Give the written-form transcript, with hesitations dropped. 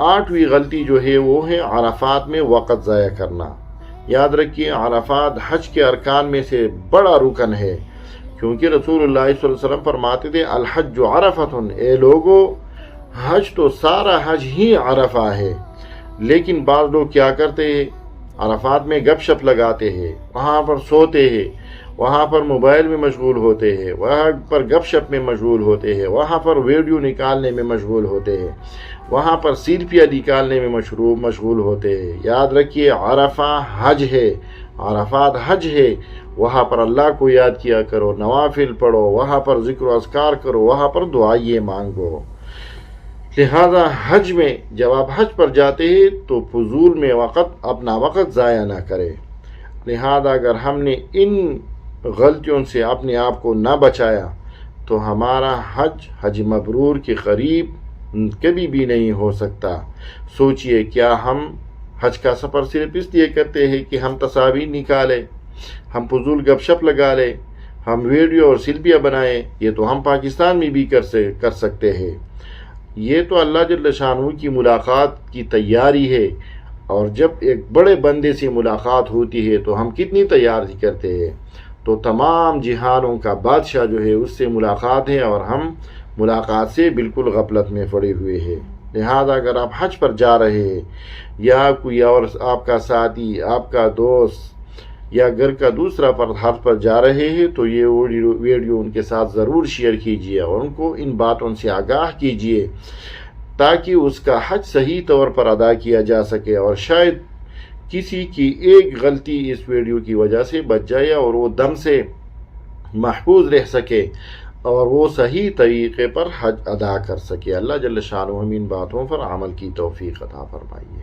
8ویں غلطی جو ہے وہ ہے عرفات میں وقت ضائع کرنا۔ یاد رکھیے عرفات حج کے ارکان میں سے بڑا رکن ہے، کیونکہ رسول اللہ صلی اللہ علیہ وسلم فرماتے تھے الحج عرفۃ، اے لوگو حج تو سارا حج ہی عرفہ ہے۔ لیکن بعض لوگ کیا کرتے ہیں، عرفات میں گپ شپ لگاتے ہیں، وہاں پر سوتے ہیں، وہاں پر موبائل میں مشغول ہوتے ہیں، وہاں پر گپ شپ میں مشغول ہوتے ہیں، وہاں پر ویڈیو نکالنے میں مشغول ہوتے ہیں، وہاں پر سیلفیاں نکالنے میں مشغول ہوتے ہیں۔ یاد رکھیے عرفہ حج ہے، عرفات حج ہے، وہاں پر اللہ کو یاد کیا کرو، نوافل پڑھو، وہاں پر ذکر و اذکار کرو، وہاں پر دعائیں مانگو۔ لہذا حج میں جب آپ حج پر جاتے ہیں تو فضول میں اپنا وقت ضائع نہ کرے۔ لہذا اگر ہم نے ان غلطیوں سے اپنے آپ کو نہ بچایا تو ہمارا حج مبرور کے قریب کبھی بھی نہیں ہو سکتا۔ سوچئے کیا ہم حج کا سفر صرف اس لیے کرتے ہیں کہ ہم تصاویر نکالیں، ہم فضول گپ شپ لگا لیں، ہم ویڈیو اور سیلفیاں بنائیں؟ یہ تو ہم پاکستان میں بھی کر سکتے ہیں۔ یہ تو اللہ جل شانہ کی ملاقات کی تیاری ہے، اور جب ایک بڑے بندے سے ملاقات ہوتی ہے تو ہم کتنی تیاری کرتے ہیں۔ تو تمام جہانوں کا بادشاہ جو ہے اس سے ملاقات ہے، اور ہم ملاقات سے بالکل غفلت میں پڑے ہوئے ہیں۔ لہذا اگر آپ حج پر جا رہے ہیں یا کوئی اور آپ کا ساتھی، آپ کا دوست یا گھر کا دوسرا فرد حج پر جا رہے ہیں تو یہ ویڈیو ان کے ساتھ ضرور شیئر کیجیے اور ان کو ان باتوں سے آگاہ کیجیے، تاکہ اس کا حج صحیح طور پر ادا کیا جا سکے، اور شاید کسی کی ایک غلطی اس ویڈیو کی وجہ سے بچ جائے اور وہ دم سے محفوظ رہ سکے اور وہ صحیح طریقے پر حج ادا کر سکے۔ اللہ جل شانہ ہم ان باتوں پر عمل کی توفیق عطا فرمائیے۔